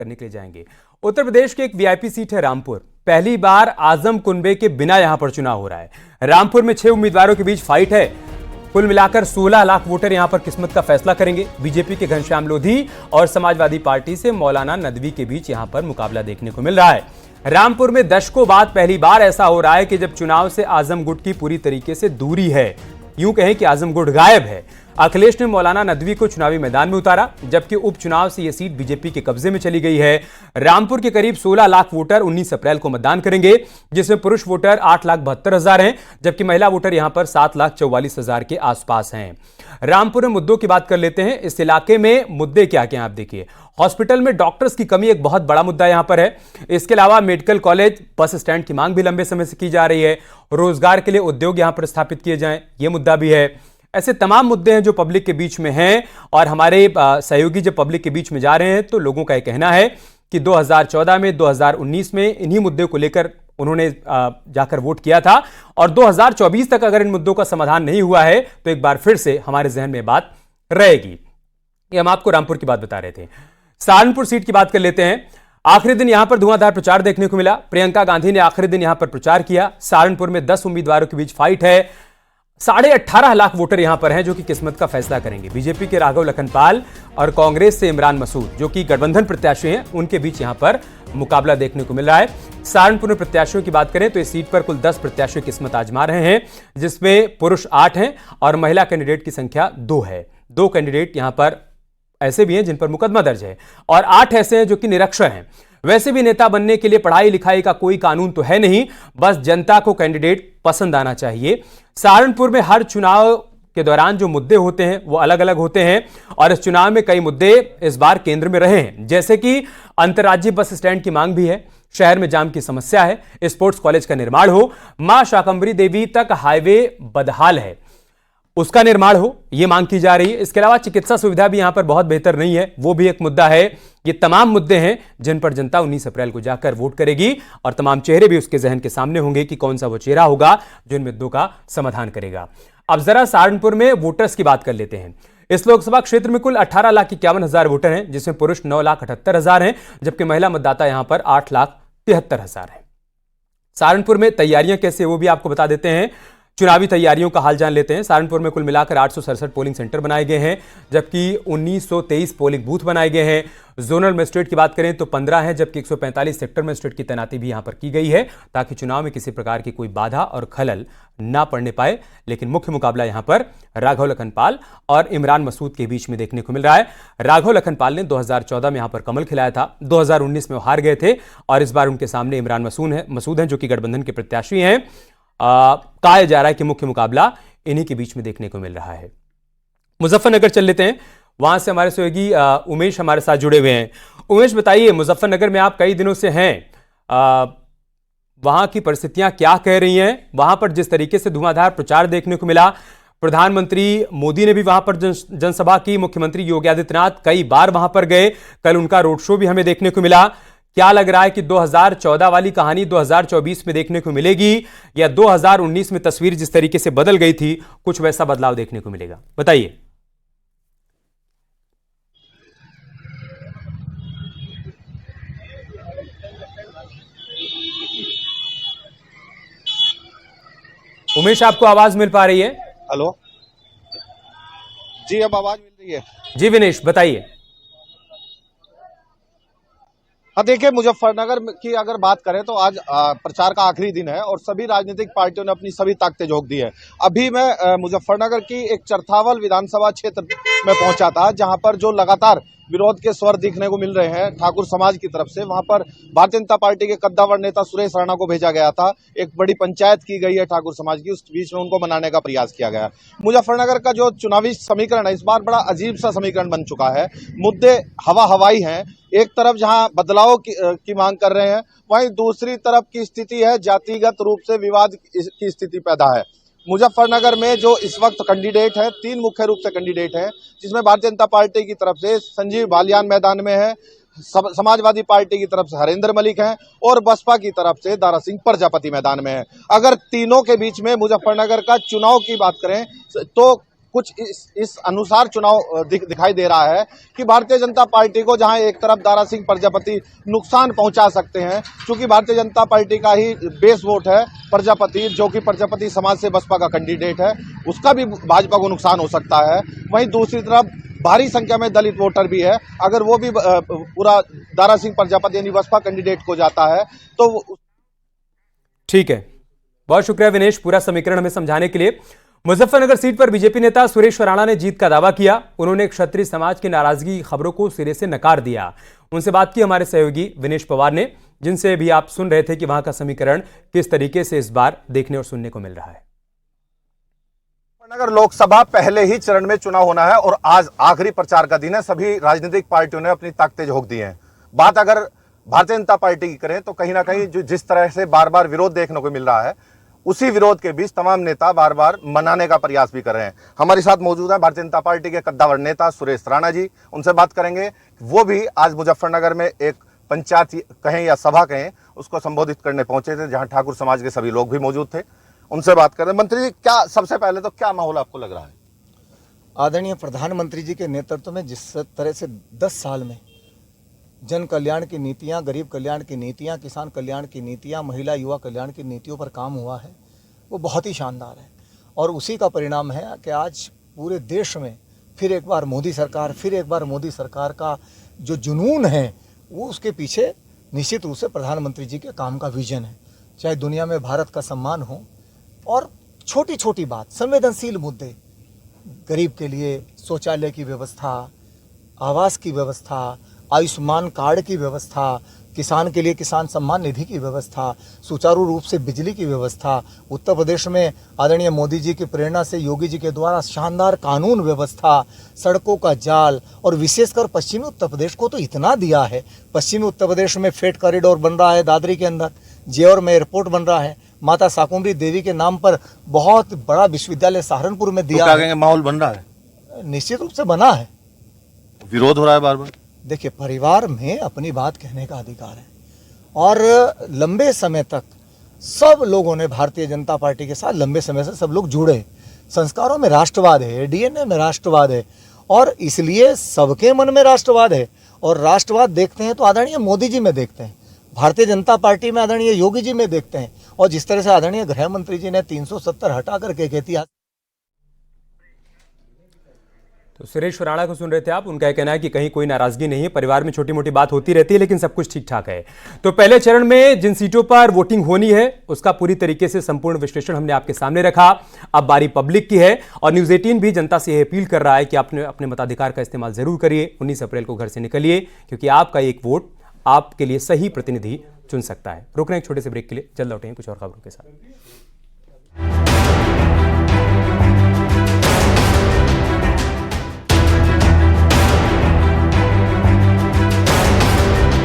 करने के लिए जाएंगे। उत्तर प्रदेश की एक वीआईपी सीट है रामपुर। पहली बार आजम कुनबे के बिना यहां पर चुनाव हो रहा है। रामपुर में 6 उम्मीदवारों के बीच फाइट है। कुल मिलाकर 16 लाख वोटर यहां पर किस्मत का फैसला करेंगे। बीजेपी के घनश्याम लोधी और समाजवादी पार्टी से मौलाना नदवी के बीच यहां पर मुकाबला देखने को मिल रहा है। रामपुर में दशकों बाद पहली बार ऐसा हो रहा है कि जब चुनाव से आजमगढ़ की पूरी तरीके से दूरी है, यूं कहें कि आजमगढ़ गायब है। अखिलेश ने मौलाना नदवी को चुनावी मैदान में उतारा, जबकि उपचुनाव से यह सीट बीजेपी के कब्जे में चली गई है। रामपुर के करीब 16 लाख वोटर 19 अप्रैल को मतदान करेंगे, जिसमें पुरुष वोटर 8,72,000 हैं, जबकि महिला वोटर यहां पर 7,44,000 के आसपास हैं। रामपुर में मुद्दों की बात कर लेते हैं। इस इलाके में मुद्दे क्या क्या आप देखिए। हॉस्पिटल में डॉक्टर्स की कमी एक बहुत बड़ा मुद्दा यहां पर है। इसके अलावा मेडिकल कॉलेज, बस स्टैंड की मांग भी लंबे समय से की जा रही है। रोजगार के लिए उद्योग यहां पर स्थापित किए जाएं, यह मुद्दा भी है। ऐसे तमाम मुद्दे हैं जो पब्लिक के बीच में हैं, और हमारे सहयोगी जब पब्लिक के बीच में जा रहे हैं तो लोगों का यह कहना है कि 2014 में, 2019 में इन्हीं मुद्दों को लेकर उन्होंने जाकर वोट किया था, और 2024 तक अगर इन मुद्दों का समाधान नहीं हुआ है तो एक बार फिर से हमारे जहन में बात रहेगी। ये हम आपको रामपुर की बात बता रहे थे। सहारनपुर सीट की बात कर लेते हैं। आखिरी दिन यहां पर धुआंधार प्रचार देखने को मिला। प्रियंका गांधी ने आखिरी दिन यहां पर प्रचार किया। सहारनपुर में 10 उम्मीदवारों के बीच फाइट है। 18.5 लाख वोटर यहां पर हैं जो कि किस्मत का फैसला करेंगे। बीजेपी के राघव लखनपाल और कांग्रेस से इमरान मसूद, जो कि गठबंधन प्रत्याशी हैं, उनके बीच यहां पर मुकाबला देखने को मिल रहा है। सहारनपुर में प्रत्याशियों की बात करें तो इस सीट पर कुल 10 प्रत्याशी किस्मत आजमा रहे हैं, जिसमें पुरुष 8 हैं और महिला कैंडिडेट की संख्या 2 है। 2 कैंडिडेट यहां पर ऐसे भी हैं जिन पर मुकदमा दर्ज है, और 8 ऐसे हैं जो कि निरक्षर हैं। वैसे भी नेता बनने के लिए पढ़ाई लिखाई का कोई कानून तो है नहीं, बस जनता को कैंडिडेट पसंद आना चाहिए। सहारनपुर में हर चुनाव के दौरान जो मुद्दे होते हैं वो अलग अलग होते हैं, और इस चुनाव में कई मुद्दे इस बार केंद्र में रहे हैं, जैसे कि अंतर्राज्यीय बस स्टैंड की मांग भी है, शहर में जाम की समस्या है, स्पोर्ट्स कॉलेज का निर्माण हो, मां शाकंभरी देवी तक हाईवे बदहाल है, उसका निर्माण हो, यह मांग की जा रही है। इसके अलावा चिकित्सा सुविधा भी यहां पर बहुत बेहतर नहीं है, वो भी एक मुद्दा है। ये तमाम मुद्दे हैं जिन पर जनता 19 अप्रैल को जाकर वोट करेगी, और तमाम चेहरे भी उसके जहन के सामने होंगे कि कौन सा वो चेहरा होगा जो इन मुद्दों का समाधान करेगा। अब जरा सहारनपुर में वोटर्स की बात कर लेते हैं। इस लोकसभा क्षेत्र में कुल 18,51,000 वोटर हैं, जिसमें पुरुष 9,78,000 हैं, जबकि महिला मतदाता यहां पर 8,73,000 हैं। सहारनपुर में तैयारियां कैसे, वो भी आपको बता देते हैं। चुनावी तैयारियों का हाल जान लेते हैं। सहारनपुर में कुल मिलाकर 867 पोलिंग सेंटर बनाए गए हैं, जबकि 1923 पोलिंग बूथ बनाए गए हैं। जोनल मजिस्ट्रेट की बात करें तो 15 हैं, जबकि 145 सेक्टर मजिस्ट्रेट की तैनाती भी यहां पर की गई है, ताकि चुनाव में किसी प्रकार की कोई बाधा और खलल ना पड़ने पाए। लेकिन मुख्य मुकाबला यहां पर राघव लखनपाल और इमरान मसूद के बीच में देखने को मिल रहा है। राघव लखनपाल ने 2014 में यहां पर कमल खिलाया था, 2019 में वो हार गए थे, और इस बार उनके सामने इमरान मसूद हैं जो कि गठबंधन के प्रत्याशी हैं। कहा जा रहा है कि मुख्य मुकाबला इन्हीं के बीच में देखने को मिल रहा है। मुजफ्फरनगर चल लेते हैं, वहां से हमारे सहयोगी उमेश हमारे साथ जुड़े हुए हैं। उमेश, बताइए, मुजफ्फरनगर में आप कई दिनों से हैं, वहां की परिस्थितियां क्या कह रही हैं? वहां पर जिस तरीके से धुआंधार प्रचार देखने को मिला, प्रधानमंत्री मोदी ने भी वहां पर जनसभा की, मुख्यमंत्री योगी आदित्यनाथ कई बार वहां पर गए, कल उनका रोड शो भी हमें देखने को मिला। क्या लग रहा है कि 2014 वाली कहानी 2024 में देखने को मिलेगी, या 2019 में तस्वीर जिस तरीके से बदल गई थी कुछ वैसा बदलाव देखने को मिलेगा? बताइए। उमेश, आपको आवाज मिल पा रही है? हेलो जी, अब आवाज मिल रही है? जी विनेश, बताइए। हाँ, देखिए, मुजफ्फरनगर की अगर बात करें तो आज प्रचार का आखिरी दिन है और सभी राजनीतिक पार्टियों ने अपनी सभी ताकतें झोंक दी है। अभी मैं मुजफ्फरनगर की एक चरथावल विधानसभा क्षेत्र में पहुंचा था, जहां पर जो लगातार विरोध के स्वर दिखने को मिल रहे हैं ठाकुर समाज की तरफ से। वहां पर भारतीय जनता पार्टी के कद्दावर नेता सुरेश राणा को भेजा गया था। एक बड़ी पंचायत की गई है ठाकुर समाज की, उस बीच में उनको मनाने का प्रयास किया गया। मुजफ्फरनगर का जो चुनावी समीकरण है इस बार बड़ा अजीब सा समीकरण बन चुका है। मुद्दे हवाई हैं। एक तरफ जहां बदलाव की मांग कर रहे हैं, वहीं दूसरी तरफ की स्थिति है जातिगत रूप से विवाद की स्थिति पैदा है। मुजफ्फरनगर में जो इस वक्त कैंडिडेट है, 3 मुख्य रूप से कैंडिडेट हैं, जिसमें भारतीय जनता पार्टी की तरफ से संजीव बालियान मैदान में है, समाजवादी पार्टी की तरफ से हरेंद्र मलिक हैं, और बसपा की तरफ से दारा सिंह प्रजापति मैदान में है। अगर तीनों के बीच में मुजफ्फरनगर का चुनाव की बात करें तो कुछ इस अनुसार चुनाव दिखाई दे रहा है कि भारतीय जनता पार्टी को जहां एक तरफ दारा सिंह प्रजापति नुकसान पहुंचा सकते हैं, क्योंकि भारतीय जनता पार्टी का ही बेस वोट है प्रजापति, जो कि प्रजापति समाज से बसपा का कैंडिडेट है, उसका भी भाजपा को नुकसान हो सकता है। वहीं दूसरी तरफ भारी संख्या में दलित वोटर भी है, अगर वो भी पूरा दारा सिंह प्रजापति यानी बसपा कैंडिडेट को जाता है तो। ठीक है, बहुत शुक्रिया विनेश पूरा समीकरण हमें समझाने के लिए। मुजफ्फरनगर सीट पर बीजेपी नेता सुरेश राणा ने जीत का दावा किया। उन्होंने क्षत्रिय समाज की नाराजगी की खबरों को सिरे से नकार दिया। उनसे बात की हमारे सहयोगी विनेश पवार ने, जिनसे भी आप सुन रहे थे कि वहां का समीकरण किस तरीके से इस बार देखने और सुनने को मिल रहा है। नगर लोकसभा पहले ही चरण में चुनाव होना है और आज आखिरी प्रचार का दिन है। सभी राजनीतिक पार्टियों ने अपनी ताकतें झोंक दी हैं। बात अगर भारतीय जनता पार्टी की करें तो कहीं ना कहीं जो जिस तरह से बार बार विरोध देखने को मिल रहा है, उसी विरोध के बीच तमाम नेता बार बार मनाने का प्रयास भी कर रहे हैं। हमारे साथ मौजूद है भारतीय जनता पार्टी के कद्दावर नेता सुरेश राणा जी। उनसे बात करेंगे। वो भी आज मुजफ्फरनगर में एक पंचायत कहें या सभा कहें उसको संबोधित करने पहुंचे थे, जहां ठाकुर समाज के सभी लोग भी मौजूद थे। उनसे बात करें। मंत्री जी, क्या सबसे पहले तो क्या माहौल आपको लग रहा है? आदरणीय प्रधानमंत्री जी के नेतृत्व में जिस तरह से 10 साल में जन कल्याण की नीतियां, गरीब कल्याण की नीतियां, किसान कल्याण की नीतियां, महिला युवा कल्याण की नीतियों पर काम हुआ है, वो बहुत ही शानदार है। और उसी का परिणाम है कि आज पूरे देश में फिर एक बार मोदी सरकार का जो जुनून है, वो उसके पीछे निश्चित रूप से प्रधानमंत्री जी के काम का विजन है। चाहे दुनिया में भारत का सम्मान हो और छोटी छोटी बात, संवेदनशील मुद्दे, गरीब के लिए शौचालय की व्यवस्था, आवास की व्यवस्था, आयुष्मान कार्ड की व्यवस्था, किसान के लिए किसान सम्मान निधि की व्यवस्था, सुचारू रूप से बिजली की व्यवस्था, उत्तर प्रदेश में आदरणीय मोदी जी की प्रेरणा से योगी जी के द्वारा शानदार कानून व्यवस्था, सड़कों का जाल, और विशेषकर पश्चिमी उत्तर प्रदेश को तो इतना दिया है। पश्चिमी उत्तर प्रदेश में फेट कॉरिडोर बन रहा है, दादरी के अंदर जेवर में एयरपोर्ट बन रहा है, माता शाकुंभरी देवी के नाम पर बहुत बड़ा विश्वविद्यालय सहारनपुर में दिया है। माहौल बन रहा है, निश्चित रूप से बना है। विरोध हो रहा है बार बार। देखिए, परिवार में अपनी बात कहने का अधिकार है और लंबे समय तक सब लोगों ने भारतीय जनता पार्टी के साथ लंबे समय से सब लोग जुड़े। संस्कारों में राष्ट्रवाद है, डीएनए में राष्ट्रवाद है और इसलिए सबके मन में राष्ट्रवाद है। और राष्ट्रवाद देखते हैं तो आदरणीय मोदी जी में देखते हैं, भारतीय जनता पार्टी में आदरणीय योगी जी में देखते हैं, और जिस तरह से आदरणीय गृह मंत्री जी ने 370 हटा करके कहती है। तो सुरेश राणा को सुन रहे थे आप। उनका यह कहना है कि कहीं कोई नाराजगी नहीं है, परिवार में छोटी मोटी बात होती रहती है, लेकिन सब कुछ ठीक ठाक है। तो पहले चरण में जिन सीटों पर वोटिंग होनी है उसका पूरी तरीके से संपूर्ण विश्लेषण हमने आपके सामने रखा। अब बारी पब्लिक की है और न्यूज 18 भी जनता से यह अपील कर रहा है कि आपने अपने मताधिकार का इस्तेमाल जरूर करिए। 19 अप्रैल को घर से निकलिए, क्योंकि आपका एक वोट आपके लिए सही प्रतिनिधि चुन सकता है। रुक रहे हैं एक छोटे से ब्रेक के लिए, जल्द लौटेंगे कुछ और खबरों के साथ।